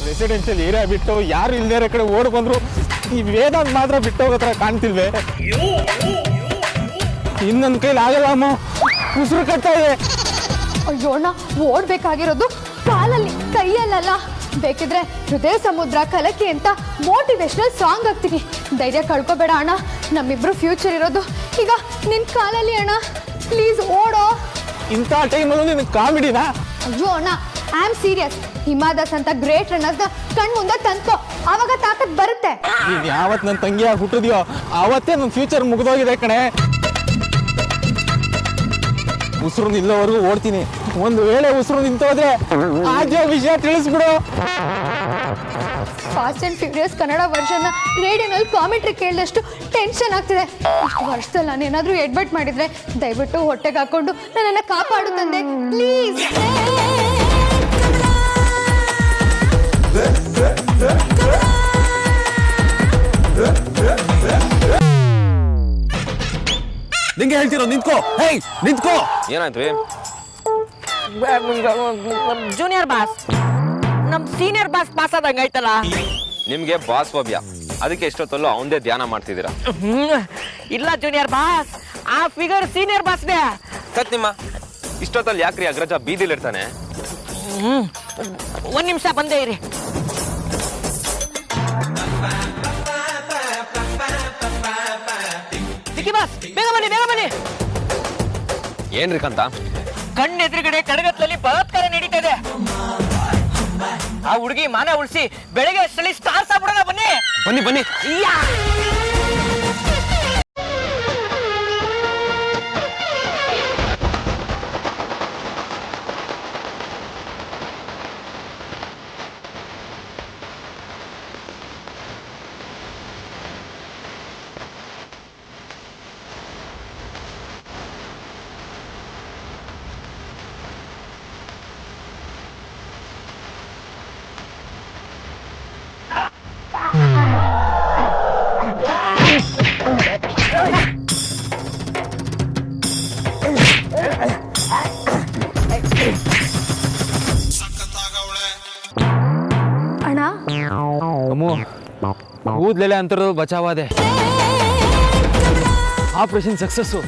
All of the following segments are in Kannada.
ರೆಸಿಡೆನ್ಷಿಯಲ್ ಏರಿಯಾ ಬಿಟ್ಟು ಯಾರು ಇಲ್ದೇ ಕಡೆ ಓಡ್ ಬಂದ್ರು ಈ ವೇದಾಂತ್ ಮಾತ್ರ ಬಿಟ್ಟು ಹೋಗೋತ್ರ ಕಾಣ್ತಿಲ್ವೇ? ಇನ್ನೊಂದ್ ಕೈಲಿ ಆಗಲ್ಲ ಅಮ್ಮ, ಉಸಿರು ಕಟ್ತಾ ಇದೆ. ಅಯ್ಯೋಣ, ಓಡ್ಬೇಕಾಗಿರೋದು ಕಾಲಲ್ಲಿ, ಕೈಯಲ್ಲ. ಬೇಕಿದ್ರೆ ಹೃದಯ ಸಮುದ್ರ ಕಲಕಿ ಅಂತ ಮೋಟಿವೇಶನಲ್ ಸಾಂಗ್ ಹಾಕ್ತೀನಿ. ಧೈರ್ಯ ಕಳ್ಕೊಬೇಡ ಅಣ್ಣ, ನಮ್ಮಿಬ್ರು ಫ್ಯೂಚರ್ ಇರೋದು ಈಗ ನಿನ್ ಕಾಲಲ್ಲಿ ಅಣ್ಣ. ಪ್ಲೀಸ್ ಓಡೋ. ಇಂಥ ಟೈಮಲ್ಲೂ ನಿನ್ ಕಾಮಿಡಿನಾ? ಅಯ್ಯೋ ಅಣ್ಣ, ಐ ಆಮ್ ಸೀರಿಯಸ್. ಹಿಮಾದಾಸ್ ಅಂತ ಗ್ರೇಟ್ ರನ್ನರ್ಸ್ ಕಣ್ ಮುಂದೆ ತಂದ್ಕೋ, ಆವಾಗ ತಾಕತ್ ಬರುತ್ತೆ. ನೀನ್ ಯಾವತ್ ನನ್ನ ತಂಗಿಯಾಗಿ ಹುಟ್ಟಿದ್ಯೋ ಆವತ್ತೇ ನನ್ನ ಫ್ಯೂಚರ್ ಮುಗಿದೋಗಿದೆ ಕಣೆ. ಉಸಿರು ನಿಲ್ಲೋವರೆಗೂ ಓಡ್ತೀನಿ. ಒಂದು ವೇಳೆ ಉಸಿರು ನಿಂತೋದ್ರೆ ಆಜೆ ವಿಷಯ ತಿಳಿಸ್ಬಿಡು. Fast and furious Kannada version ರೇಡಿಯೋನಲ್ಲಿ ಕಾಮೆಂಟ್ರಿ ಕೇಳಿದಷ್ಟು ಟೆನ್ಷನ್ ಆಗ್ತಿದೆ. ಇಷ್ಟು ವರ್ಷದಲ್ಲಿ ನಾನು ಏನಾದರೂ ಎಡ್ವರ್ಟ್ ಮಾಡಿದ್ರೆ ದಯವಿಟ್ಟು ಹೊಟ್ಟೆಗೆ ಹಾಕೊಂಡು ನನ್ನನ್ನು ಕಾಪಾಡು ತಂದೆ, ಪ್ಲೀಸ್. ನಿಂಗೆ ಹೇಳ್ತಿರೋ ನಿಂತ್ಕೋ. ಹೇಯ್ ನಿಂತ್ಕೋ. ಏನಾಯ್ತು? ಜೂನಿಯರ್ ಬಾಸ್, ನಮ್ ಸೀನಿಯರ್ ಬಾಸ್ ಪಾಸ್ ಆದಂಗ ಆಯ್ತಲ್ಲ. ನಿಮ್ಗೆ ಬಾಸ್ ಫೋಬಿಯಾ, ಅದಕ್ಕೆ ಎಷ್ಟೊತ್ತಲ್ಲೂ ಅವಂದೇ ಧ್ಯಾನ ಮಾಡ್ತಿದ್ದೀರಾ. ಇಲ್ಲ ಜೂನಿಯರ್ ಬಾಸ್, ಆ ಫಿಗರ್ ಸೀನಿಯರ್ ಬಾಸ್ನೇ. ಸತ್ಯಮ್ಮ, ಇಷ್ಟೊತ್ತಲ್ಲಿ ಯಾಕ್ರಿ ಅಗ್ರಜ ಬೀದಿಲಿ ಇರ್ತಾನೆ? ಒಂದ್ ನಿಮಿಷ ಬಂದೇ ಇರಿ. ಬಾಸ್ ಬೇಗ ಬನ್ನಿ, ಬೇಗ ಬನ್ನಿ. ಏನ್ರಿ ಕಂತ? ಕಣ್ಣೆದುರುಗಡೆ ಕಡಗತ್ತಲ್ಲಿ ಬಲಾತ್ಕಾರ ನಡೀತಾ ಇದೆ. ಆ ಹುಡುಗಿ ಮಾನ ಉಳಿಸಿ ಬೆಳಗ್ಗೆ ಅಷ್ಟರಲ್ಲಿ ಸ್ಟಾರ್ಸ್ ಆಗ್ಬಿಡೋಣ. ಬನ್ನಿ ಬನ್ನಿ ಬನ್ನಿ. ಅಣ್ಣ, ಕೂದ್ಲೆಲೆ ಅಂತರದು ಬಚಾವಾದೆ. Operation success.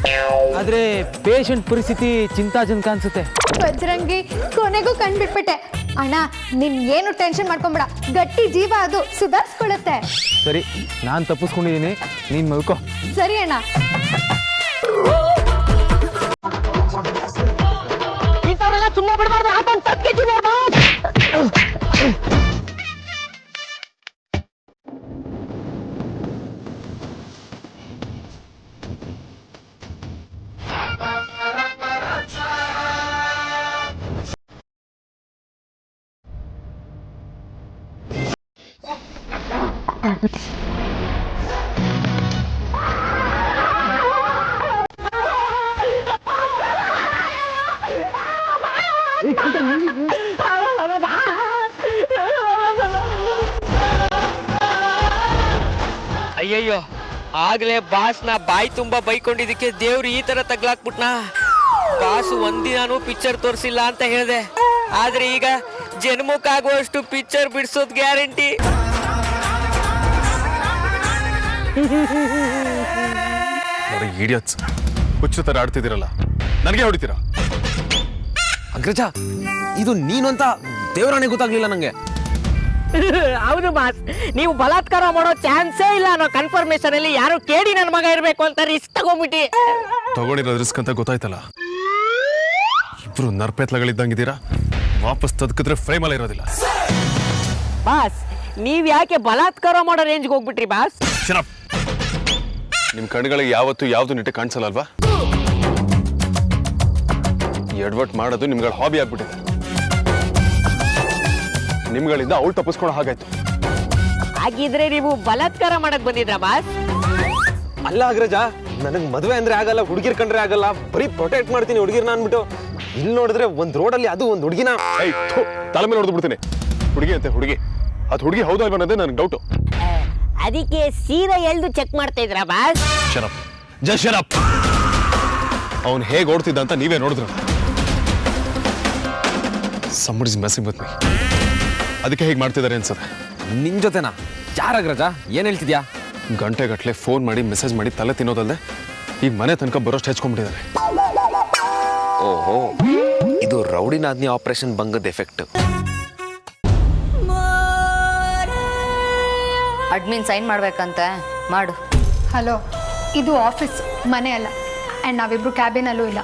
ಆದ್ರೆ ಪೇಷಂಟ್ ಪರಿಸ್ಥಿತಿ ಚಿಂತಾಜನಕ ಅನ್ಸುತ್ತೆ. ಬಜರಂಗಿ, ಕೊನೆಗೂ ಕಂಡ್ಬಿಟ್ಬಿಟ್ಟೆ. ಅಣ್ಣ, ನಿನ್ ಏನು ಟೆನ್ಷನ್ ಮಾಡ್ಕೊಂಬೇಡ, ಗಟ್ಟಿ ಜೀವ, ಅದು ಸುಧಾರಿಸ್ಕೊಳ್ಳುತ್ತೆ. ಸರಿ, ನಾನ್ ತಪ್ಪಿಸ್ಕೊಂಡಿದ್ದೀನಿ, ನೀನ್ ಮಲ್ಕೋ. ಸರಿ ಅಣ್ಣ. ಇಂಥವ್ರೆಲ್ಲ ಸುಮ್ಮನೆ ಬಿಡಬಾರ್ದು. ಅಯ್ಯಯ್ಯೋ, ಆಗ್ಲೇ ಬಾಸ್ನ ಬಾಯಿ ತುಂಬಾ ಬೈಕೊಂಡಿದ್ದಕ್ಕೆ ದೇವ್ರು ಈ ತರ ತಗ್ಲಾಕ್ಬಿಟ್ನಾ. ಬಾಸ್ ಒಂದಿನಾನು ಪಿಕ್ಚರ್ ತೋರಿಸಿಲ್ಲ ಅಂತ ಹೇಳಿದೆ, ಆದ್ರೆ ಈಗ ಜನ್ಮಕ್ಕಾಗುವಷ್ಟು ಪಿಕ್ಚರ್ ಬಿಡಿಸೋದ್ ಗ್ಯಾರಂಟಿ. ಇಡಿಯಟ್ಸ್, ಹುಚ್ಚು ತರ ಆಡ್ತಿದ್ದೀರಲ್ಲ, ನನಗೆ ಹೊಡಿತೀರಾ? ಅಗ್ರಜ, ಇದು ನೀನು ಅಂತ ದೇವರಾಣೆ ಗೊತ್ತಾಗ್ಲಿಲ್ಲ ನಂಗೆ. ಹೌದು ಬಾಸ್, ನೀವು ಬಲಾತ್ಕಾರ ಮಾಡೋ ಚಾನ್ಸೇ ಇಲ್ಲ ಅನ್ನೋ ಕನ್ಫರ್ಮೇಶನ್ ಅಲ್ಲಿ ಯಾರು ಕೇಳಿ ನನ್ನ ಮಗ ಇರ್ಬೇಕು ಅಂತ ರಿಸ್ಕ್ ತಗೊಂಡ್ಬಿಟ್ಟಿ. ತಗೊಂಡಿರೋ ರಿಸ್ಕ್ ಅಂತ ಗೊತ್ತಾಯ್ತಲ್ಲ. ಇಬ್ರು ನರ್ಪೆತ್ಲಗಳಿದ್ದಂಗಿದ್ದೀರಾ. ವಾಪಸ್ ತದ್ಕಿದ್ರೆ ಫ್ರೇಮ್ ಅಲ್ಲಿ ಇರೋದಿಲ್ಲ. ಬಾಸ್, ನೀವ್ ಯಾಕೆ ಬಲಾತ್ಕಾರ ಮಾಡೋ ರೇಂಜ್ಗೆ ಹೋಗ್ಬಿಟ್ರಿ ಬಾಸ್? ನಿಮ್ ಕಣ್ಗಳಿಗೆ ಯಾವತ್ತು ಯಾವ್ದು ನಿಟ್ಟೆ ಕಾಣಿಸಲ್ಲ ಅಲ್ವಾ? ಎಡ್ವರ್ಟ್ ಮಾಡೋದು ನಿಮ್ಗಳ ಹಾಬಿ ಆಗ್ಬಿಟ್ಟಿದೆ. ನಿಮ್ಗಳಿಂದ ಅವಳು ತಪ್ಪಿಸ್ಕೊಳೋ ಹಾಗಾಯ್ತು. ಹಾಗಿದ್ರೆ ನೀವು ಬಲಾತ್ಕಾರ ಮಾಡಕ್ ಬಂದಿದ್ರ ಬಾಸ್? ಅಲ್ಲ ಅಗ್ರಜ, ನನಗ್ ಮದ್ವೆ ಅಂದ್ರೆ ಆಗಲ್ಲ, ಹುಡುಗಿರ್ ಕಂಡ್ರೆ ಆಗಲ್ಲ, ಬರೀ ಪ್ರೊಟೆಕ್ಟ್ ಮಾಡ್ತೀನಿ ಹುಡುಗಿರ್ನ ಅನ್ಬಿಟ್ಟು. ಇಲ್ಲಿ ನೋಡಿದ್ರೆ ಒಂದ್ ರೋಡಲ್ಲಿ ಅದು ಒಂದ್ ಹುಡುಗಿನ ತಲೆ ಮೇಲೆ ಹೊಡೆದು ಬಿಡ್ತೀನಿ. ಹುಡುಗಿ ಅಂತೆ ಹುಡುಗಿ, ಅದು ಹುಡುಗಿ ಹೌದಾ ಅನ್ನೋದೇ ನನಗೆ ಡೌಟು. ಅದಕ್ಕೆ ಸೀರೆ ಎಳ್ದು ಚೆಕ್ ಮಾಡ್ತಾ ಇದ್ರ ಬಾಸ್? ಶರಪ್, ಜಸ್ಟ್ ಶರಪ್. ಅವನು ಹೇಗೆ ಓಡ್ತಿದ್ದ ಅಂತ ನೀವೇ ನೋಡಿದ್ರ. Somebody's messing with me. ಅದಕ್ಕೆ ಹೇಗೆ ಮಾಡ್ತಿದ್ದಾರೆ ಅನ್ಸುತ್ತೆ. ನಿನ್ ಜೊತೆನಾ? ಯಾರಾಗ್ರಜ ಏನ್ ಹೇಳ್ತಿದ್ಯಾ? ಗಂಟೆಗಟ್ಟಲೆ ಫೋನ್ ಮಾಡಿ ಮೆಸೇಜ್ ಮಾಡಿ ತಲೆ ತಿನ್ನೋದಲ್ಲದೆ ಈಗ ಮನೆ ತನಕ ಬರೋಷ್ಟು ಹೆಚ್ಕೊಂಡ್ಬಿಟ್ಟಿದ್ದಾರೆ. ಓಹೋ, ಇದು ರೌಡಿ ನಾದ್ನಿ ಆಪರೇಷನ್ ಬಂಗದ ಎಫೆಕ್ಟ್. ಅಡ್ಮಿನ್ ಸೈನ್ ಮಾಡ್ಬೇಕಂತೆ, ಮಾಡು. ಹಲೋ, ಇದು ಆಫೀಸ್, ಮನೆ ಅಲ್ಲ. ಆ್ಯಂಡ್ ನಾವಿಬ್ರು ಕ್ಯಾಬಿನಲ್ಲೂ ಇಲ್ಲ.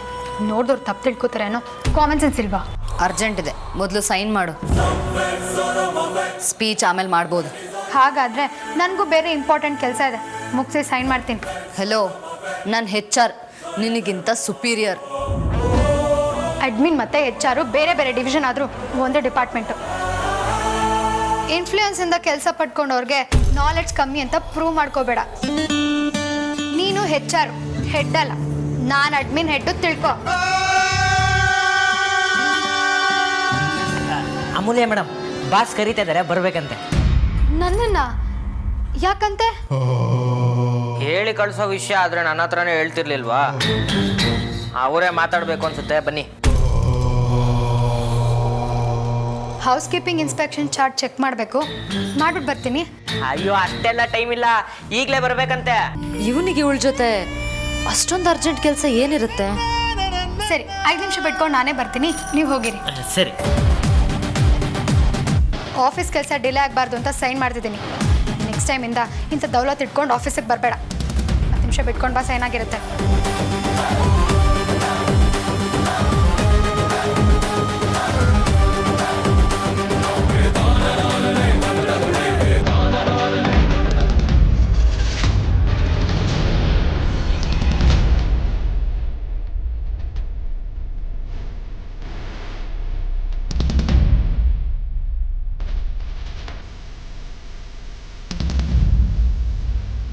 ನೋಡಿದವ್ರು ತಪ್ಪು ತಿಳ್ಕೊತಾರೇನೋ. ಕಾಮನ್ ಸೆನ್ಸ್ ಇಲ್ವಾ? ಅರ್ಜೆಂಟ್ ಇದೆ, ಮೊದಲು ಸೈನ್ ಮಾಡು. ಸ್ಪೀಚ್ ಆಮೇಲೆ ಮಾಡ್ಬೋದು. ಹಾಗಾದರೆ ನನಗೂ ಬೇರೆ ಇಂಪಾರ್ಟೆಂಟ್ ಕೆಲಸ ಇದೆ, ಮುಗಿಸಿ ಸೈನ್ ಮಾಡ್ತೀನಿ. ಹಲೋ, ನಾನು HR, ನಿನಗಿಂತ ಸುಪೀರಿಯರ್. ಅಡ್ಮಿನ್ ಮತ್ತು HR ಬೇರೆ ಬೇರೆ ಡಿವಿಷನ್ ಆದರೂ ಒಂದೇ ಡಿಪಾರ್ಟ್ಮೆಂಟು. ಇನ್ಫ್ಲೂಯೆನ್ಸಿಂದ ಕೆಲಸ ಪಡ್ಕೊಂಡವ್ರಿಗೆ ನಾಲೆಡ್ಜ್ ಕಮ್ಮಿ ಅಂತ ಪ್ರೂವ್ ಮಾಡ್ಕೋಬೇಡ. ನೀನು HR ಹೆಡ್ ಅಲ್ಲ, ನಾನು ಅಡ್ಮಿನ್ ಹೆಡ್ಡು, ತಿಳ್ಕೊ. ಅಮೂಲ್ಯ ಮೇಡಮ್, ಬಾಸ್ ಕರೀತಾ ಇದ್ದಾರೆ, ಬರ್ಬೇಕಂತೆ. ನನ್ನನ್ನ ಯಾಕಂತೆ? ಹೇಳಿ ಕಳ್ಸೋ ವಿಷಯ ಆದ್ರೆ ನನ್ನ ಹತ್ರನೇ ಹೇಳ್ತಿರ್ಲಿಲ್ವಾ? ಅವರೇ ಮಾತಾಡ್ಬೇಕು ಅನ್ಸುತ್ತೆ, ಬನ್ನಿ. Housekeeping inspection chart check ಮಾಡಬೇಕು, ಮಾಡ್ಬಿಟ್ಟು ಬರ್ತೀನಿ. ಅಯ್ಯೋ, ಅಷ್ಟೆಲ್ಲ ಟೈಮ್ ಇಲ್ಲ, ಈಗಲೇ ಬರ್ಬೇಕಂತೆ. ಇವನಿಗೆ ಇವಳ ಜೊತೆ ಅಷ್ಟೊಂದು ಅರ್ಜೆಂಟ್ ಕೆಲಸ ಏನಿರುತ್ತೆ? ಸರಿ, 5 ನಿಮಿಷ ಬಿಟ್ಕೊಂಡು ನಾನೇ ಬರ್ತೀನಿ, ನೀವು ಹೋಗಿರಿ. ಸರಿ. ಆಫೀಸ್ ಕೆಲಸ ಡಿಲೇ ಆಗಬಾರ್ದು ಅಂತ ಸೈನ್ ಮಾಡ್ತಿದ್ದೀನಿ. ನೆಕ್ಸ್ಟ್ ಟೈಮಿಂದ ಇಂಥ ದೌಲತ್ ಇಟ್ಕೊಂಡು ಆಫೀಸಿಗೆ ಬರಬೇಡ. 10 ನಿಮಿಷ ಬಿಟ್ಕೊಂಡು ಬಾ, ಸೈನ್ ಆಗಿರುತ್ತೆ.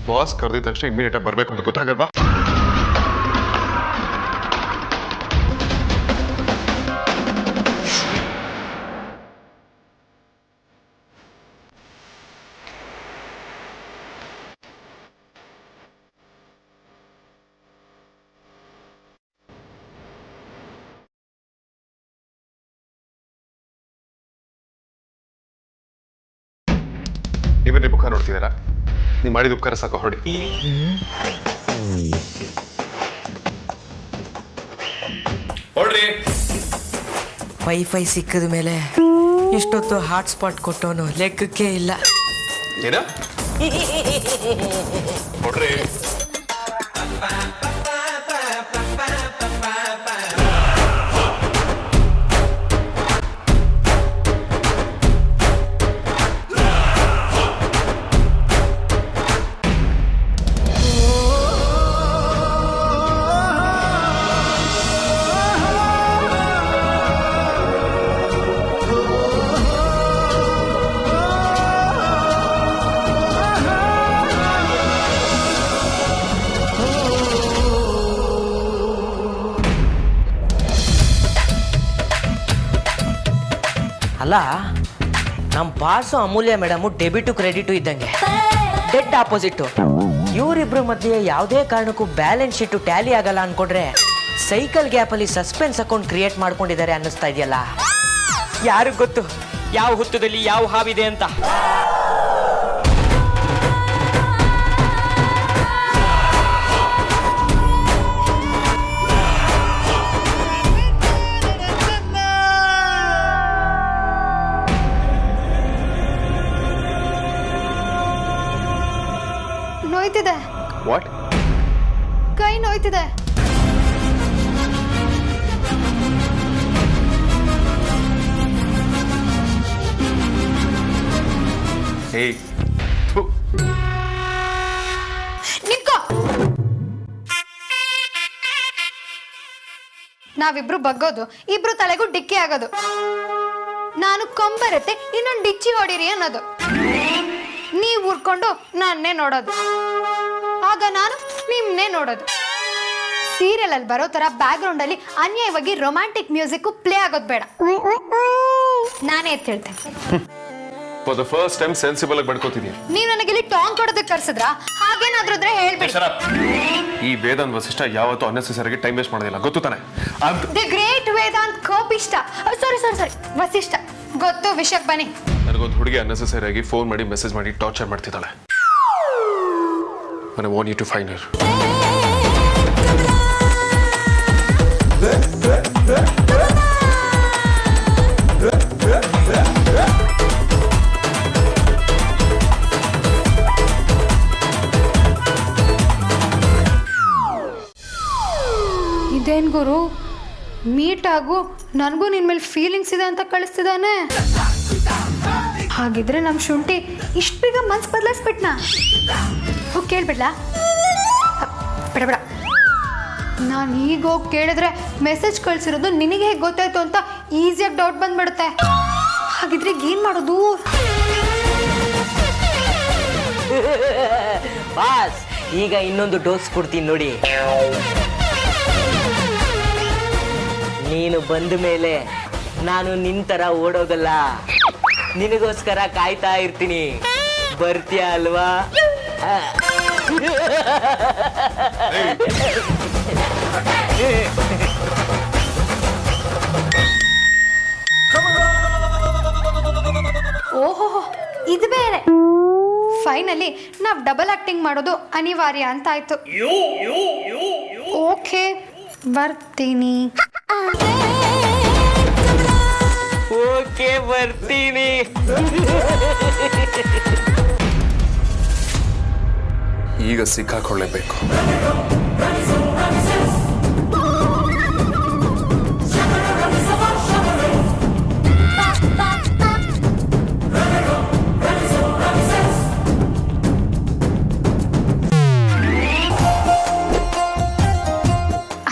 ಬಾಸ್ ಕರೆದಿದ ತಕ್ಷಣ ಇಮಿಡಿಯೇಟ್ ಆಗಿ ಬರಬೇಕು ಅಂತ ಗೊತ್ತಾಗಲ್ವಾ? ನೀವೇ ಮುಖ ನೋಡ್ತಿದ್ದೀರಾ? ನೀವು ಮಾಡಿದ ಉಪಕಾರ ಸಾಕು, ಹೊರಡಿ. ಹೊರಡ್ರಿ. ವೈಫೈ ಸಿಕ್ಕಿದ ಮೇಲೆ ಇಷ್ಟೊತ್ತು ಹಾಟ್ಸ್ಪಾಟ್ ಕೊಟ್ಟವನು ಲೆಕ್ಕಕ್ಕೆ ಇಲ್ಲ. ಏನ? ಹೊರಡ್ರಿ. ಅಲ್ಲ, ನಮ್ಮ ಬಾಸು ಅಮೂಲ್ಯ ಮೇಡಮು ಡೆಬಿಟು ಕ್ರೆಡಿಟು ಇದ್ದಂಗೆ, ಡೆಡ್ ಆಪೋಸಿಟ್ಟು. ಇವರಿಬ್ರು ಮಧ್ಯೆ ಯಾವುದೇ ಕಾರಣಕ್ಕೂ ಬ್ಯಾಲೆನ್ಸ್ ಶೀಟು ಟ್ಯಾಲಿ ಆಗಲ್ಲ ಅನ್ಕೊಂಡ್ರೆ ಸೈಕಲ್ ಗ್ಯಾಪಲ್ಲಿ ಸಸ್ಪೆನ್ಸ್ ಅಕೌಂಟ್ ಕ್ರಿಯೇಟ್ ಮಾಡ್ಕೊಂಡಿದ್ದಾರೆ ಅನ್ನಿಸ್ತಾ ಇದೆಯಲ್ಲ. ಯಾರಿಗ್ ಗೊತ್ತು ಯಾವ ಹುತ್ತದಲ್ಲಿ ಯಾವ ಹಾವಿದೆ ಅಂತ. ನೋಯ್ತಿದೆ. ವಾಟ್? ಕೈ ನೋಯ್ತಿದೆ. ಹೇಯ್, ನಿಂತ್ಕೋ. ನಾವಿಬ್ರು ಬಗ್ಗೋದು, ಇಬ್ರು ತಲೆಗೂ ಡಿಕ್ಕಿ ಆಗೋದು. ನಾನು ಕೊಂಬರತ್ತೆ ಇನ್ನೊಂದು ಡಿಚ್ಚಿ ಹೊಡಿರಿ ಅನ್ನೋದು. ನೀವು ಉರ್ಕೊಂಡು ನನ್ನೇ ನೋಡೋದು, ಆಗ ನಾನು ನಿಮ್ಮನ್ನೇ ನೋಡೋದು. ಸೀರಿಯಲ್ ಅಲ್ಲಿ ಬರೋ ತರ ಬ್ಯಾಕ್ ಗ್ರೌಂಡ್ ಅಲ್ಲಿ ಅನ್ಯಾಯವಾಗಿ ರೊಮ್ಯಾಂಟಿಕ್ ಮ್ಯೂಸಿಕ್ ಪ್ಲೇ ಆಗೋದು ಬೇಡ. ನಾನೇ ಎತ್ತು ಹೇಳ್ತೇನೆ. For the first time sensible ಆಗಿ ಬಡ್ಕೋತಿದ್ದೀನಿ. ನೀವು ನನಗೆ ಇಲ್ಲಿ ಟಾಂಗ್ ಕೊಡೋದಕ್ಕೆ ಕರ್ಸಿದ್ರ? ಹಾಗೇನಾದ್ರೂ ಇದ್ರೆ ಹೇಳ್ಬಿಡಿ. ಈ ವೇದಾಂತ್ ವಸಿಷ್ಠ ಯಾವತ್ತೂ ಅನ್ನೆಸೆಸರಿಗೆ ಟೈಮ್ ವೇಸ್ಟ್ ಮಾಡೋದಿಲ್ಲ, ಗೊತ್ತು ತಾನೆ? ದಿ ಗ್ರೇಟ್ ವೇದಾಂತ್ ಕೋಪಿಷ್ಟ, ಸಾರಿ ವಸಿಷ್ಠ. ಗೊತ್ತು, ವಿಷಯಕ್ಕೆ ಬನ್ನಿ. ನನಗೊಂದು ಹುಡುಗಿ ಅನ್ನೆಸೆಸರಿ ಆಗಿ ಫೋನ್ ಮಾಡಿ ಮೆಸೇಜ್ ಮಾಡಿ ಟಾರ್ಚರ್ ಮಾಡ್ತಿದ್ದಾಳೆ. I want you to find her. ಇದೇನ್ ಗುರು, ಮೀಟ್ ಆಗು, ನನಗೂ ನಿನ್ ಮೇಲೆ ಫೀಲಿಂಗ್ಸ್ ಇದೆ ಅಂತ ಕಳಿಸ್ತಿದ್ದಾನೆ. ಹಾಗಿದ್ರೆ ನಮ್ಮ ಶುಂಠಿ ಇಷ್ಟು ಬೇಗ ಮನ್ಸು ಬದಲಾಯಿಸ್ಬಿಟ್ನಾ? ಹೋಗಿ ಕೇಳ್ಬಿಡ್ಲಾ? ಬೇಡ ಬೇಡ, ನಾನು ಈಗ ಹೋಗಿ ಕೇಳಿದ್ರೆ ಮೆಸೇಜ್ ಕಳ್ಸಿರೋದು ನಿನಗೆ ಹೇಗೆ ಗೊತ್ತಾಯ್ತು ಅಂತ ಈಸಿಯಾಗಿ ಡೌಟ್ ಬಂದ್ಬಿಡುತ್ತೆ. ಹಾಗಿದ್ರೆ ಏನು ಮಾಡೋದು? ಬಾಸ್, ಈಗ ಇನ್ನೊಂದು ಡೋಸ್ ಕೊಡ್ತೀನಿ ನೋಡಿ. ನೀನು ಬಂದ ಮೇಲೆ ನಾನು ನಿನ್ ತರ ಓಡೋಗಲ್ಲ, ನಿನಗೋಸ್ಕರ ಕಾಯ್ತಾ ಇರ್ತೀನಿ. ಬರ್ತೀಯ ಅಲ್ವಾ? ಓಹೋ, ಇದು ಬೇರೆ. ಫೈನಲಿ ನಾವು ಡಬಲ್ ಆಕ್ಟಿಂಗ್ ಮಾಡೋದು ಅನಿವಾರ್ಯ ಅಂತ ಆಯ್ತು. ಓಕೆ, ಬರ್ತೀನಿ. ಓಕೆ, ಬರ್ತೀನಿ. ಈಗ ಸಿಕ್ಕಾಕೊಳ್ಳೇಬೇಕು.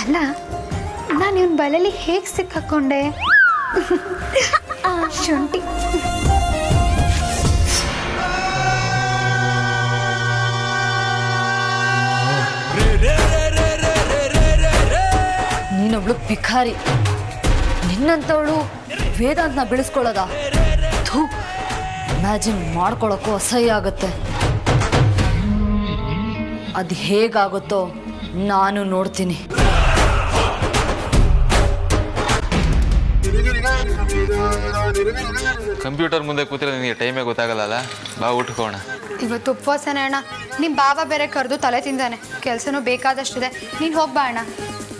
ಅಲ್ಲ, ನಾನು ಇವನ್ ಬಲೆಯಲ್ಲಿ ಹೇಗೆ ಸಿಕ್ಕಾಕೊಂಡೆ? ಶುಂಠಿ ನೀನೊಬ್ಳು ಭಿಖಾರಿ, ನಿನ್ನಂಥವಳು ವೇದಾಂತನ ಬೆಳೆಸ್ಕೊಳ್ಳೋದ? ಥೂ, ಇಮ್ಯಾಜಿನ್ ಮಾಡ್ಕೊಳ್ಳೋಕ್ಕೂ ಅಸಹ್ಯ ಆಗುತ್ತೆ. ಅದು ಹೇಗಾಗುತ್ತೋ ನಾನು ನೋಡ್ತೀನಿ. ಕಂಪ್ಯೂಟರ್ ಮುಂದೆ ಕೂತಿರೋ ನಿನಗೆ ಟೈಮೇ ಗೊತ್ತಾಗಲ್ಲ. ಬಾ ಊಟಕೋಣ. ಇವತ್ತು ಉಪವಾಸನೇ ಅಣ್ಣ. ನಿಮ್ಮ ಬಾಬಾ ಬೇರೆ ಕರೆದು ತಲೆ ತಿಂದಾನೆ. ಕೆಲಸನೂ ಬೇಕಾದಷ್ಟಿದೆ. ನೀನು ಹೋಗ್ಬಾ ಅಣ್ಣ.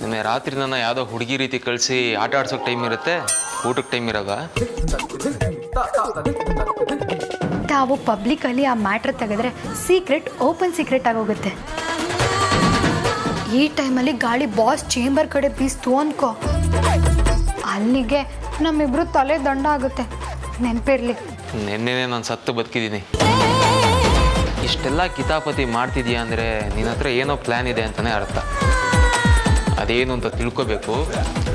ನಿನ್ನೆ ರಾತ್ರಿ ನನ್ನ ಯಾವುದೋ ಹುಡುಗಿ ರೀತಿ ಕಳಿಸಿ ಆಟ ಆಡ್ಸೋಕೆ ಟೈಮ್ ಇರುತ್ತೆ, ಊಟಕ್ಕೆ ಟೈಮ್ ಇರೋದ? ತಾವು ಪಬ್ಲಿಕಲ್ಲಿ ಆ ಮ್ಯಾಟ್ರ್ ತೆಗೆದ್ರೆ ಸೀಕ್ರೆಟ್ ಓಪನ್ ಸೀಕ್ರೆಟ್ ಆಗೋಗುತ್ತೆ. ಈ ಟೈಮಲ್ಲಿ ಗಾಳಿ ಬಾಸ್ ಚೇಂಬರ್ ಕಡೆ ಬೀಸ್ತು ಅನ್ಕೋ, ಅಲ್ಲಿಗೆ ನಮ್ಮಿಬ್ರು ತಲೆ ದಂಡ ಆಗುತ್ತೆ. ನೆನಪಿರ್ಲಿ. ನಿನ್ನೆನೆ ನಾನು ಸತ್ತು ಬದುಕಿದ್ದೀನಿ. ಇಷ್ಟೆಲ್ಲ ಕಿತಾಪತಿ ಮಾಡ್ತಿದ್ಯಾ ಅಂದರೆ ನಿನ್ನ ಹತ್ರ ಏನೋ ಪ್ಲ್ಯಾನ್ ಇದೆ ಅಂತಲೇ ಅರ್ಥ. ಅದೇನು ಅಂತ ತಿಳ್ಕೊಬೇಕು.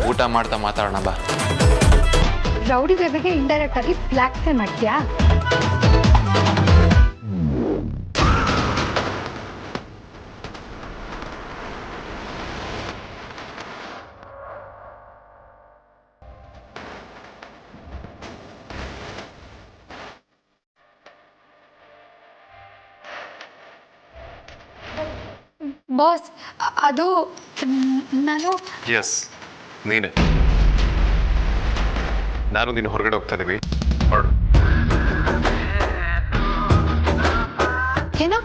ಊಟ ಮಾಡ್ತಾ ಮಾತಾಡೋಣ ಬಾ. ರೌಡಿ ಬೇಬೆಗೆ ಇಂಡೈರೆಕ್ಟ್ ಆಗಿ ಬ್ಲ್ಯಾಕ್ ಮೇಲ್ ಮಾಡ್ತೀಯಾ? ಬಾಸ್, ಅದು ನಾನು ಎಸ್, ನೀನೆ. ನಾನು ನೀನು ಹೊರಗಡೆ ಹೋಗ್ತಾ ಇದ್ದೀವಿ. ಏನೋ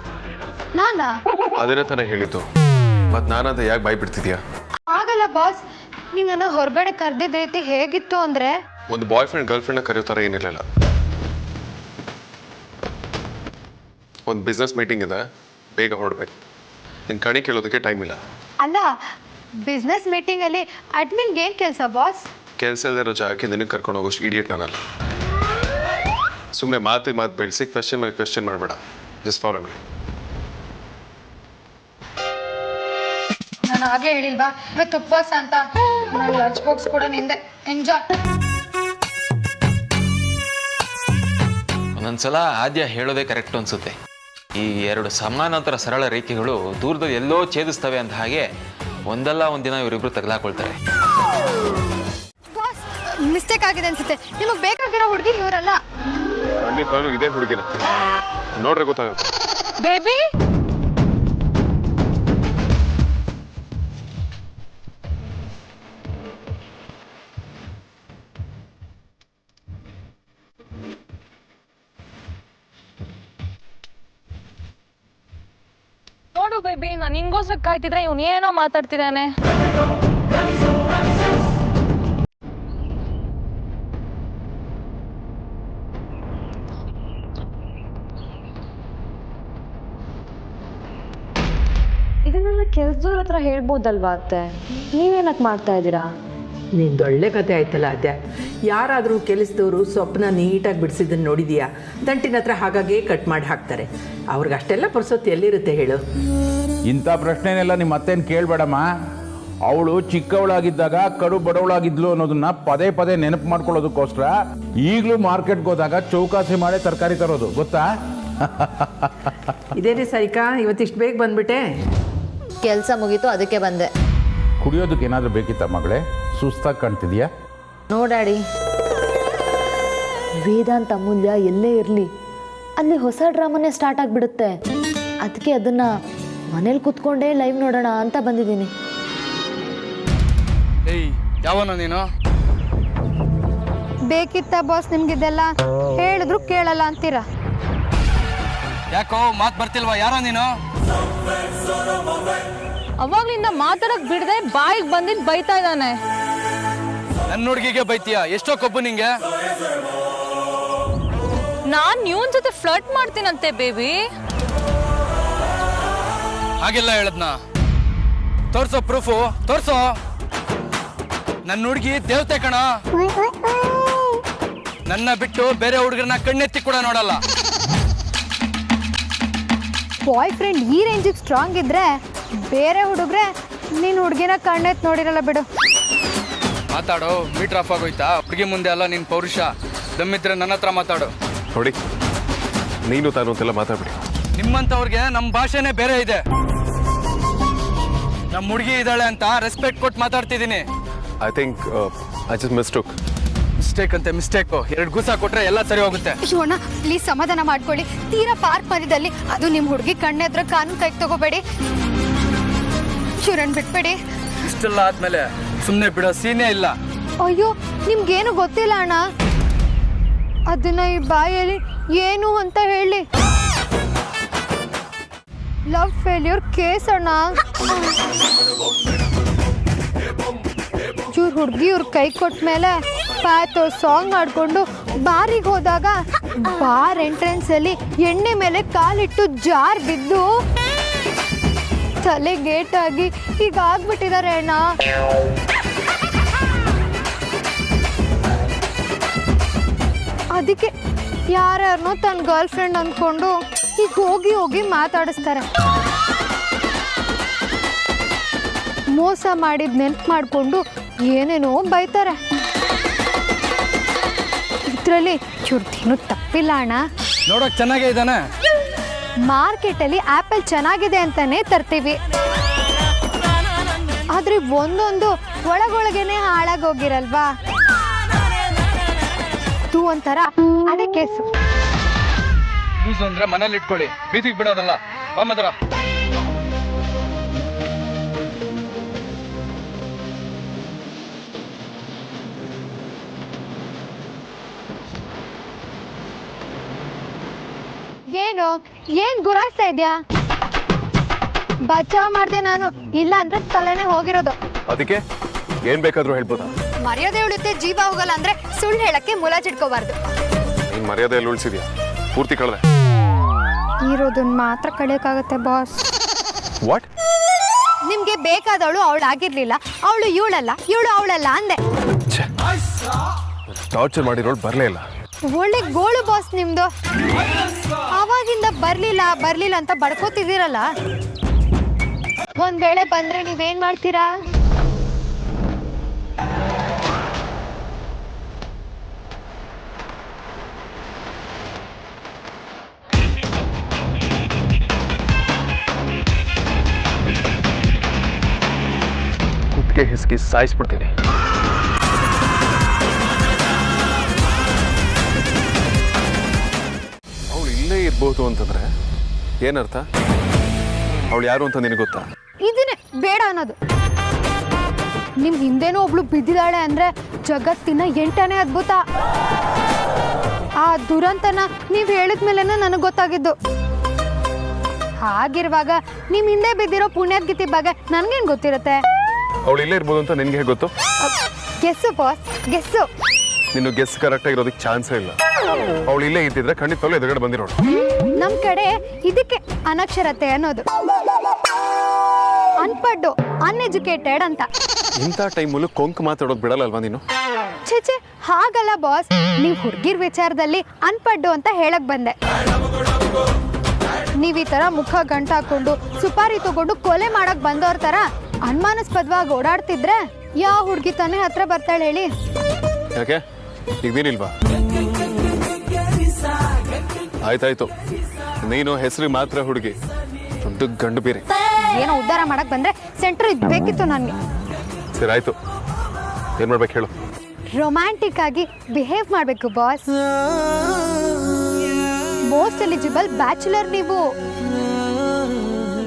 ನಾನಾ? ಅದನ್ನೇ ತಾನೇ ಹೇಳಿದ್ದು. ಮತ್ತು ನಾನಂತ ಯಾಕೆ ಬಾಯ್ ಬಿಡ್ತಿದ್ಯಾ? ಆಗಲ್ಲ ಬಾಸ್, ನೀವು ನನ್ನ ಹೊರಗಡೆ ಕರೆದಿದ್ದ ರೀತಿ ಹೇಗಿತ್ತು ಅಂದರೆ, ಒಂದು ಬಾಯ್ ಫ್ರೆಂಡ್ ಗರ್ಲ್ ಫ್ರೆಂಡ್ನ ಕರೆಯೋ ಥರ ಏನಿರಲಿಲ್ಲ. ಒಂದು ಬಿಸ್ನೆಸ್ ಮೀಟಿಂಗ್ ಇದೆ, ಬೇಗ ಹೊರಡ್ಬೇಕು. ನಿನ್ನ ಕಣಿ ಕೇಳೋದಕ್ಕೆ ಟೈಮ್ ಇಲ್ಲ. ಅಲ್ಲ, ಬಿಸ್ನೆಸ್ ಮೀಟಿಂಗಲ್ಲಿ ಅಡ್ಮಿನ್ಗೆ ಏನು ಕೆಲಸ ಬಾಸ್? ಕೆಲಸ ಇಲ್ಲದಿರೋ ಜಾಗಕ್ಕೆ ನಿನಗೆ ಕರ್ಕೊಂಡು ಹೋಗೋಷ್ಟು ಇಡಿಯಟ್ ನಾನಲ್ಲ. ಸುಮ್ಮನೆ ಮಾತು ಬೆಳೆಸಿ ಕ್ವೆಶ್ಚನ್ ಮೇಲೆ ಕ್ವೆಶ್ಚನ್ ಮಾಡಬೇಡ. Just follow me. ನಾನು ಹಾಗೆ ಹೇಳಿಲ್ವಾ ಇವತ್ತು ಉಪವಾಸ ಅಂತ? ನಾನು ಲಂಚ್ ಬಾಕ್ಸ್ ಕೂಡ ನಿಂದೆ. ಎಂಜಾಯ್. ಒಂದೊಂದ್ಸಲ ಆದ್ಯ ಹೇಳೋದೇ ಕರೆಕ್ಟ್ ಅನ್ಸುತ್ತೆ. ಈ ಎರಡು ಸಮಾನಾಂತರ ಸರಳ ರೇಖೆಗಳು ದೂರದಲ್ಲಿ ಎಲ್ಲೋ ಛೇದಿಸ್ತವೆ ಅಂತ ಹಾಗೆ ಒಂದಲ್ಲ ಒಂದಿನ ಇವರಿಬ್ರು ತಗಲಾಕೊಳ್ತಾರೆ. ಬಾಸ್, ಮಿಸ್ಟೇಕ್ ಆಗಿದೆ ಅನ್ಸುತ್ತೆ. ನಿಮಗೆ ಬೇಕಾಗಿರೋ ಹುಡುಗಿ ಇವರಲ್ಲ. ಇದೇ ಹುಡುಗಿನ ನೋಡ್ರೆ ಗೊತ್ತಾಗುತ್ತೆ. ಬೇಬಿ, ಬೇಬಿ, ನಾನು ಹಿಂಗೋಸ್ಕರ ಕಾಯ್ತಿದ್ರೆ ಇವನು ಏನೋ ಮಾತಾಡ್ತಿದ್ದಾನೆ. ಇದನ್ನೆಲ್ಲ ಕೆಲ್ಸದವ್ರ ಹತ್ರ ಹೇಳ್ಬೋದಲ್ವಾ ಅತ್ತೆ? ನೀವೇನಕ್ಕೆ ಮಾಡ್ತಾ ಇದ್ದೀರಾ? ನಿಂದೊಳ್ಳೆ ಕತೆ ಆಯ್ತಲ್ಲ ಅದ್ಯ. ಯಾರಾದರೂ ಕೆಲಸದವರು ಸೊಪ್ಪನ್ನ ನೀಟಾಗಿ ಬಿಡಿಸಿದ್ದನ್ನು ನೋಡಿದೀಯಾ? ದಂಟಿನ ಹತ್ರ ಹಾಗಾಗೇ ಕಟ್ ಮಾಡಿ ಹಾಕ್ತಾರೆ. ಅವ್ರಿಗಷ್ಟೆಲ್ಲ ಪುರ್ಸೊತ್ತು ಎಲ್ಲಿರುತ್ತೆ ಹೇಳು? ಇಂಥ ಪ್ರಶ್ನೆನೆಲ್ಲ ನಿಮ್ಮ ಅತ್ತೇನು ಕೇಳಬೇಡಮ್ಮ. ಅವಳು ಚಿಕ್ಕವಳಾಗಿದ್ದಾಗ ಕಡು ಬಡವಳಾಗಿದ್ಲು ಅನ್ನೋದನ್ನ ಪದೇ ಪದೇ ನೆನಪು ಮಾಡ್ಕೊಳ್ಳೋದಕ್ಕೋಸ್ಕರ ಈಗಲೂ ಮಾರ್ಕೆಟ್ಗೆ ಹೋದಾಗ ಚೌಕಾಸಿ ಮಾಡೇ ತರಕಾರಿ ತರೋದು, ಗೊತ್ತಾ? ಇದೇನೇ ಸರಿಕಾ, ಇವತ್ತಿಷ್ಟು ಬೇಗ ಬಂದ್ಬಿಟ್ಟೆ? ಕೆಲಸ ಮುಗೀತು, ಅದಕ್ಕೆ ಬಂದೆ. ಕುಡಿಯೋದಕ್ಕೆ ಏನಾದರೂ ಬೇಕಿತ್ತ ಮಗಳೇ? ಸುಸ್ತಾಗಿ ಕಾಣ್ತಿದ್ಯಾ? ನೋ ಡ್ಯಾಡಿ, ವೇದಾಂತ ಅಮೂಲ್ಯ ಎಲ್ಲೇ ಇರಲಿ ಅಲ್ಲಿ ಹೊಸ ಡ್ರಾಮಾನೇ ಸ್ಟಾರ್ಟ್ ಆಗಿಬಿಡುತ್ತೆ. ಅದಕ್ಕೆ ಅದನ್ನ ಮನೇಲಿ ಕೂತ್ಕೊಂಡೇ ಲೈವ್ ನೋಡೋಣ ಅಂತ ಬಂದಿದ್ದೀನಿ. ಏಯ್, ಯಾವನ ನೀನು? ಬೇಕಿತ್ತ ಬಾಸ್ ನಿಮ್ಗಿದೆಲ್ಲ? ಹೇಳಿದ್ರು ಕೇಳಲ್ಲ ಅಂತೀರಾ? ಯಾಕೋ ಮಾತು ಬರ್ತಿಲ್ವಾ? ಯಾರೋ ನೀನು? ಅವಾಗ್ಲಿಂದ ಮಾತಾಡಕ್ ಬಿಡದೆ ಬಾಯಿಗೆ ಬಂದಿದ್ ಬೈತಾ ಇದ್ದಾನೆ. ನನ್ನ ಹುಡುಗಿಗೆ ಬೈತೀಯ? ಎಷ್ಟೋ ಕೊಬ್ಬು ನಿಂಗೆ? ನಾನ್ ಇವನ್ ಜೊತೆ ಫ್ಲರ್ಟ್ ಮಾಡ್ತೀನಂತೆ ಬೇಬಿ. ಹಾಗೆಲ್ಲ ಹೇಳದ್ನ? ತೋರ್ಸೋ ಪ್ರೂಫು, ತೋರ್ಸೋ. ನನ್ನ ಹುಡುಗಿ ದೇವತೆ ಕಣ. ನನ್ನ ಬಿಟ್ಟು ಬೇರೆ ಹುಡುಗರನ್ನ ಕಣ್ಣೆತ್ತಿ ಕೂಡ ನೋಡಲ್ಲ. ಬಾಯ್ ಫ್ರೆಂಡ್ ಈ ರೇಂಜಿಗೆ ಸ್ಟ್ರಾಂಗ್ ಇದ್ರೆ ಬೇರೆ ಹುಡುಗ್ರೆ ನೀನು ಹುಡುಗಿನ ಕಣ್ಣೆತ್ ನೋಡಿರಲ್ಲ ಬಿಡು. ಮಾತಾಡೋ, ಮೀಟರ್ ಆಫ್ ಆಗೋಯ್ತಾ? ಹುಡುಗಿ ಮುಂದೆ ಅಲ್ಲ ನಿನ್ ಪೌರುಷ. ದಮ್ಮಿದ್ರೆ ನನ್ನ ಹತ್ರ ಮಾತಾಡು. ನೋಡಿ, ನೀನು ತಾನು ಅಂತೆಲ್ಲ ಮಾತಾಡ್ಬಿಡಿ. ನಿಮ್ಮಂಥವ್ರಿಗೆ ನಮ್ಮ ಭಾಷೆನೇ ಬೇರೆ ಇದೆ. ನಮ್ಮ ಹುಡುಗಿ ಇದ್ದಾಳೆ ಅಂತ ರೆಸ್ಪೆಕ್ಟ್ ಕೊಟ್ಟು ಮಾತಾಡ್ತಿದ್ದೀನಿ. I think I just mistake. Mistake ಅಂತೆ ಮಿಸ್ಟೇಕು. 2 ಗೂಸ ಕೊಟ್ರೆ ಎಲ್ಲ ಸರಿ ಹೋಗುತ್ತೆ. ಅಯ್ಯೋಣ, ಪ್ಲೀಸ್ ಸಮಾಧಾನ ಮಾಡ್ಕೊಳ್ಳಿ. ತೀರಾ ಪಾರ್ಕ್ ಮಧ್ಯದಲ್ಲಿ ಅದು ನಿಮ್ಮ ಹುಡುಗಿ ಕಣ್ಣೆದ್ರ ಕಾನೂನು ಕೈಗೆ ತಗೋಬೇಡಿ. ಶಿವರನ್ ಬಿಟ್ಬೇಡಿ. ಇಷ್ಟೆಲ್ಲ ಆದ್ಮೇಲೆ ಸುಮ್ಮನೆ ಬಿಡೋ ಸೀನೇ ಇಲ್ಲ. ಅಯ್ಯೋ, ನಿಮ್ಗೇನು ಗೊತ್ತಿಲ್ಲ ಅಣ್ಣ. ಅದನ್ನ ಈ ಬಾಯಲ್ಲಿ ಏನು ಅಂತ ಹೇಳಿ. ಲವ್ ಫೇಲ್ಯೂರ್ ಕೇಸ್ ಅಣ್ಣ. ಇವ್ರ ಹುಡುಗಿ ಇವ್ರ ಕೈ ಕೊಟ್ಟ ಮೇಲೆ ಪಾತು ಸಾಂಗ್ ಆಡ್ಕೊಂಡು ಬಾರಿಗೆ ಹೋದಾಗ ಬಾರ್ ಎಂಟ್ರೆನ್ಸ್ ಅಲ್ಲಿ ಎಣ್ಣೆ ಮೇಲೆ ಕಾಲಿಟ್ಟು ಜಾರ್ ಬಿದ್ದು ತಲೆ ಗೇಟ್ ಆಗಿ ಈಗ ಆಗ್ಬಿಟ್ಟಿದ್ದಾರೆ ಅಣ್ಣ. ಅದಕ್ಕೆ ಯಾರ್ಯಾರನೋ ತನ್ನ ಗರ್ಲ್ ಫ್ರೆಂಡ್ ಅಂದ್ಕೊಂಡು ಈಗ ಹೋಗಿ ಹೋಗಿ ಮಾತಾಡಿಸ್ತಾರೆ. ಮೋಸ ಮಾಡಿದ್ ನೆನ್ಪು ಮಾಡಿಕೊಂಡು ಏನೇನೋ ಬೈತಾರೆ. ಇದರಲ್ಲಿ ಚುರ್ತಿನೂ ತಪ್ಪಿಲ್ಲ ಅಣ್ಣ. ನೋಡಕ್ ಚೆನ್ನಾಗೇ ಇದ್ದಾನೆ. ಮಾರ್ಕೆಟಲ್ಲಿ ಆಪಲ್ ಚೆನ್ನಾಗಿದೆ ಅಂತಾನೆ ತರ್ತೀವಿ, ಆದ್ರೆ ಒಂದೊಂದು ಒಳಗೊಳಗೇನೆ ಹಾಳಾಗೋಗಿರಲ್ವಾ? ತೂ ಒಂಥರ ಅದೇ ಕೇಸು. ಯೂಸ್ ಅಂದ್ರೆ ಮನೇಲಿ ಇಟ್ಕೊಳ್ಳಿ, ಬೀದಿಗೆ ಬಿಡೋದಲ್ಲ. ಬಾಮದ್ರ ಏನ್ ಗುರಾಯಿಸ್ತಾ ಇದ್ಯಾ? ಬಚಾವ್ ಮಾಡ್ದೆ ನಾನು, ಇಲ್ಲ ಅಂದ್ರೆ ತಲೆನೇ ಹೋಗಿರೋದು. ಅದಕ್ಕೆ ಏನ್ ಬೇಕಾದ್ರೂ ಹೇಳ್ಬೋದಾ? ಮರ್ಯಾದೆ ಉಳಿತೆ ಜೀವ ಹೋಗಲ್ಲ ಅಂದ್ರೆ ಸುಳ್ಳು ಹೇಳಕ್ಕೆ ಮುಲಾಜಿಟ್ಕೋಬಾರ್ದು. ನೀನ್ ಮರ್ಯಾದೆಯಲ್ಲಿ ಉಳಿಸಿದ್ಯಾ? ಪೂರ್ತಿ ಕಳೆದೆ. ಇರೋದನ್ನ ಮಾತ್ರ ಕಳಿಯಕ್ಕಾಗತ್ತೆ ಬಾಸ್. ವಾಟ್? ನಿಮ್ಗೆ ಬೇಕಾದವಳು ಅವಳಾಗಿರ್ಲಿಲ್ಲ, ಅವಳು ಇವಳಲ್ಲ, ಇವಳು ಅವಳಲ್ಲ ಅಂದೆ. ಟಾರ್ಚರ್ ಮಾಡಿರೋಳು ಬರ್ಲೇ ಇಲ್ಲ. ಒಳ್ಳೆ ಗೋಳು ಬಾಸ್ ನಿಮ್ದು. ಅವಾಗಿಂದ ಬರ್ಲಿಲ್ಲ ಅಂತ ಬಡ್ಕೋತಿದ್ದೀರಲ್ಲ. ಒಂದ್ ವೇಳೆ ಬಂದ್ರೆ ನೀವೇನ್ ಮಾಡ್ತೀರಾ? ಕುತ್ತಿಗೆ ಹಿಸ್ಕಿ ಸಾಯಿಸ್ಬಿಡ್ತೀನಿ. ಅವಳು ಇಲ್ಲೇ ಇರ್ಬೋದು ಅಂತಂದ್ರೆ ಏನರ್ಥ? ಅವಳು ಯಾರು ಅಂತ ನಿನಗೆ ಗೊತ್ತಾ? ಇದನ್ನೇ ಬೇಡ ಅನ್ನೋದು. ನಿಮ್ ಹಿಂದೆನೂ ಒಬ್ಳು ಬಿದ್ದಿದ್ದಾಳೆ ಅಂದ್ರೆ ಜಗತ್ತಿನ 8ನೇ ಅದ್ಭುತ. ಆ ದುರಂತನ ನೀವ್ ಹೇಳಿದ್ಮೇಲೆನ ನನಗೆ ಗೊತ್ತಾಗಿದ್ದು. ಹಾಗಿರುವಾಗ ನಿಮ್ ಹಿಂದೆ ಬಿದ್ದಿರೋ ಪುಣ್ಯಾದ್ಗೀತಿ ಬಗ್ಗೆ ನನ್ಗೇನ್ ಗೊತ್ತಿರುತ್ತೆ? ಅವಳು ಇಲ್ಲೇ ಇರ್ಬೋದು ಅಂತ ನಿನ್ಗೆ ಹೇಗೆ ಗೊತ್ತು? Guess boss, guess. ನಿನ್ನ ಗೆಸ್ ಕರೆಕ್ಟ್ ಆಗಿರೋದಕ್ಕೆ ಚಾನ್ಸೇ ಇಲ್ಲ. ಅವಳು ಇಲ್ಲೇ ಇದ್ದಿದ್ರೆ ಖಂಡಿತವಾಗ್ಲೂ ಎದುರುಗಡೆ ಬಂದಿರೋಳು. ನಮ್ ಕಡೆ ಇದಕ್ಕೆ ಅನಕ್ಷರತೆ ಅನ್ನೋದು, ಅನ್ಪಡ್ಡು, ಅನ್ಎಜುಕೇಟೆಡ್ ಅಂತ. ಇಂಥ ಟೈಮಲ್ಲೂ ಕೊಂಕ್ ಮಾತಾಡೋದು ಬಿಡಲ್ಲ ಅಲ್ವಾ ನೀನು? ಛೇ ಹಾಗಲ್ಲ ಬಾಸ್, ನೀವು ಹುಡುಗಿರ್ ವಿಚಾರದಲ್ಲಿ ಅನ್ಪಡ್ಡು ಅಂತ ಹೇಳಕ್ ಬಂದೆ. ನೀವ್ ಈ ತರ ಮುಖ ಗಂಟು ಹಾಕೊಂಡು ಸುಪಾರಿ ತಗೊಂಡು ಕೊಲೆ ಮಾಡಕ್ ಬಂದವ್ರ ತರ ಅನುಮಾನಾಸ್ಪದವಾಗಿ ಓಡಾಡ್ತಿದ್ರೆ ಯಾವ ಹುಡುಗಿ ತಾನೇ ಹತ್ರ ಬರ್ತಾಳೆ ಹೇಳಿ? ಯಾಕೆ ಈಗ ನೀನಿಲ್ವಾ? ಆಯ್ತಾಯ್ತು, ನೀನು ಹೆಸರು ಮಾತ್ರ ಹುಡುಗಿ, ದೊಡ್ಡ ಗಂಡು ಬೇರೆ. ಏನೋ ಉದ್ಧಾರ ಮಾಡಕ್ ಬಂದ್ರೆ ಸೆಂಟರ್ ಇದ್ ಬೇಕಿತ್ತು ನನ್ಗೆ. ಸರಿ ಆಯ್ತು, ಏನ್ ಮಾಡ್ಬೇಕು ಹೇಳು? ರೊಮ್ಯಾಂಟಿಕ್ ಆಗಿ ಬಿಹೇವ್ ಮಾಡ್ಬೇಕು ಬಾಸ್. ಮೋಸ್ಟ್ ಎಲಿಜಿಬಲ್ ಬ್ಯಾಚುಲರ್ ನೀವು.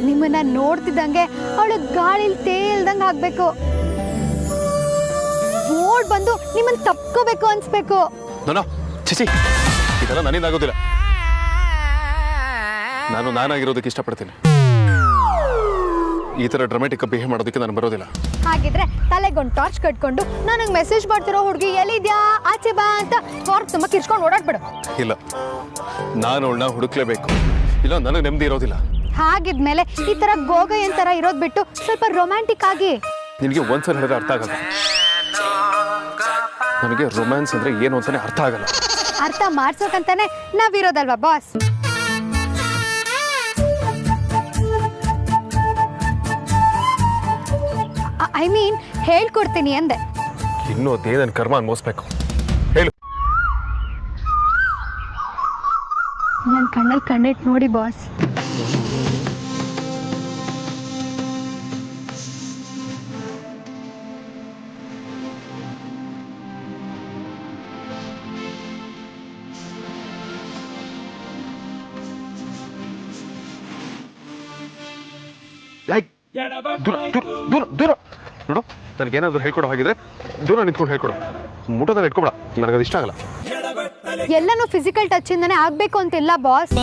ನಿಮ್ಮನ್ನ ನೋಡ್ತಿದ್ದಂಗೆ ಅವಳು ಗಾಳಿಲಿ ತೇಲ್ದಂಗೆ ಆಗ್ಬೇಕು. ಓಡ್ ಬಂದು ನಿಮ್ಮನ್ನ ತಪ್ಕೋಬೇಕು ಅನ್ಸ್ಬೇಕು. ಚಿಚಿ, ಇದೆಲ್ಲ ನನ್ನಿಂದ ಆಗೋದಿಲ್ಲ. ನಾನು ನಾನಾಗಿರೋದಕ್ಕೆ ಇಷ್ಟಪಡ್ತೀನಿ. ಈ ತರ ಡ್ರಾಮ್ಯಾಟಿಕ್ ಬಿಹೇವ್ ಮಾಡೋದಕ್ಕೆ ನಾನು ಬರೋದಿಲ್ಲ. ಹಾಗಿದ್ರೆ ತಲೆಗೊಂದು ಟಾರ್ಚ್ ಕಟ್ಕೊಂಡು ನನಗೆ ಮೆಸೇಜ್ ಮಾಡ್ತಿರೋ ಹುಡುಗಿ ಎಲ್ಲಿದ್ಯಾ ಆಚೆ ಬಾ ಅಂತ ಫಾರ್ಕ್ ತುಂಬ ಕಿರ್ಚ್ಕೊಂಡು ಓಡಾಡ್ಬಿಡು. ಇಲ್ಲ, ನಾನು ಅವಳನ್ನ ಹುಡುಕ್ಲೇಬೇಕು, ಇಲ್ಲ ನನಗೆ ನೆಮ್ಮದಿ ಇರೋದಿಲ್ಲ. ಹಾಗಿದ್ಮೇಲೆ ಈ ತರ ಗೋಗ ಏನ್ ತರ ಇರೋದ್ ಬಿಟ್ಟು ಸ್ವಲ್ಪ ರೊಮ್ಯಾಂಟಿಕ್ ಆಗಿ. ನಿನಗೆ ಒಂದ್ಸಲ ಹೇಳಿದ್ರೆ ಅರ್ಥ ಆಗಲ್ಲ. ನನಗೆ ರೊಮ್ಯಾನ್ಸ್ ಅಂದ್ರೆ ಏನು ಅಂತಾನೆ ಅರ್ಥ ಆಗಲ್ಲ. ಅರ್ಥ ಮಾಡ್ಸೋಕಂತಾನೆ ನಾವಿರೋದಲ್ವಾ ಬಾಸ್? ಐ ಮೀನ್ ಹೇಳ್ಕೊಡ್ತೀನಿ ಅಂದೆ. ಇನ್ನೂ ಅದೇ ನನ್ನ ಕರ್ಮ ಅನ್ಭವಿಸ್ಬೇಕು. ಹೇಳು. ನನ್ನ ಕಣ್ಣಲ್ಲಿ ಕಣ್ಣಿಟ್ಟು ನೋಡಿ ಬಾಸ್. ದೂರ ನೋಡು, ನನಗೇನಾದ್ರು ಹೇಳ್ಕೊಡೋ ಹಾಗಿದ್ರೆ ದೂರ ನಿಂತ್ಕೊಂಡು ಹೇಳ್ಕೊಡು. ಮುಟ್ಟೋದಲ್ಲಿ ಇಟ್ಕೊಬೇಡ, ನನಗದು ಇಷ್ಟ ಆಗಲ್ಲ. ಎಲ್ಲನೂ ಫಿಸಿಕಲ್ ಟಚ್ ಇಂದಾನೆ ಆಗ್ಬೇಕು ಅಂತಿಲ್ಲ ಬಾಸ್.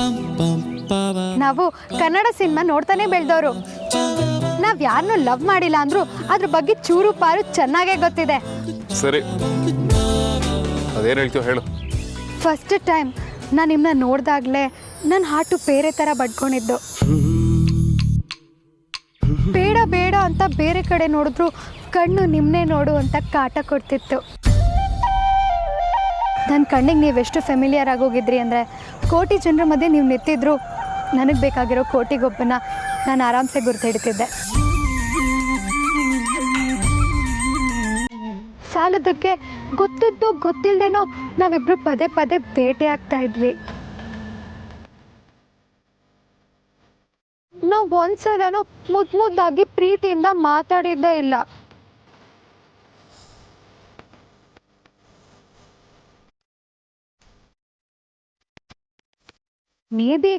ನಾವು ಕನ್ನಡ ಸಿನಿಮಾ ನೋಡ್ತಾನೆ ಬೆಳೆದವರು. ನಾವ್ ಯಾರನ್ನೂ ಲವ್ ಮಾಡಿಲ್ಲ ಅಂದ್ರೂ ಅದ್ರ ಬಗ್ಗೆ ಚೂರು ಪಾರು ಚೆನ್ನಾಗೇ ಗೊತ್ತಿದೆ. ಸರಿ, ಅದೇನು ಹೇಳ್ತೀಯೋ ಹೇಳು. ಫಸ್ಟ್ ಟೈಮ್ ನಾನು ನಿಮ್ಮನ್ನ ನೋಡ್ದಾಗ್ಲೇ ನನ್ನ ಹಾರ್ಟು ಬೇರೆ ಥರ ಬಡ್ಕೊಂಡಿದ್ದು. ಬೇಡ ಬೇಡ ಅಂತ ಬೇರೆ ಕಡೆ ನೋಡಿದ್ರು ಕಣ್ಣು ನಿಮ್ಮನ್ನೇ ನೋಡು ಅಂತ ಕಾಟ ಕೊಡ್ತಿತ್ತು. ನನ್ನ ಕಣ್ಣಿಗೆ ನೀವೆಷ್ಟು ಫೆಮಿಲಿಯರ್ ಆಗೋಗಿದ್ರಿ ಅಂದರೆ, ಕೋಟಿ ಜನರ ಮಧ್ಯೆ ನೀವು ನಿಂತಿದ್ರು ನನಗೆ ಬೇಕಾಗಿರೋ ಕೋಟಿಗೊಬ್ಬನ ನಾನು ಆರಾಮ್ಸೆ ಗುರ್ತು ಹಿಡಿತಿದ್ದೆ. ಸಾಲದಕ್ಕೆ ಗೊತ್ತಿದ್ದು ಗೊತ್ತಿಲ್ಲದೇನೋ ನಾವಿಬ್ರು ಪದೇ ಪದೇ ಭೇಟಿ ಆಗ್ತಾ ಇದ್ವಿ. ನಾವು ಒಂದ್ಸಲನೂ ಮುದ್ದಾಗಿ ಪ್ರೀತಿಯಿಂದ ಮಾತಾಡಿದ್ದೇ ಇಲ್ಲ. ಮೇ ಬಿ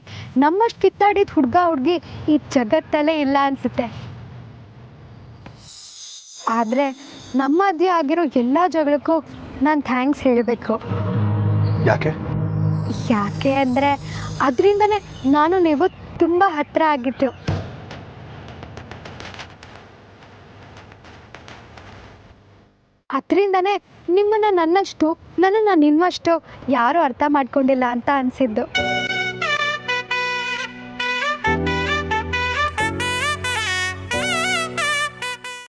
ನಮ್ಮಷ್ಟು ಕಿತ್ತಾಡಿದ ಹುಡುಗಿ ಈ ಜಗತ್ತಲ್ಲೇ ಇಲ್ಲ ಅನ್ಸುತ್ತೆ. ಆದರೆ ನಮ್ಮ ಮಧ್ಯೆ ಆಗಿರೋ ಎಲ್ಲ ಜಗಳಕ್ಕೂ ನಾನು ಥ್ಯಾಂಕ್ಸ್ ಹೇಳಬೇಕು. ಯಾಕೆ ಅಂದರೆ ಅದರಿಂದನೇ ನಾನು ನೀವು ತುಂಬ ಹತ್ತಿರ ಆಗಿತ್ತು. ಅದರಿಂದನೇ ನಿಮ್ಮನ್ನು ನನ್ನಷ್ಟು, ನನ್ನನ್ನು ನಿಮ್ಮಷ್ಟು ಯಾರೂ ಅರ್ಥ ಮಾಡ್ಕೊಂಡಿಲ್ಲ ಅಂತ ಅನಿಸಿದ್ದು.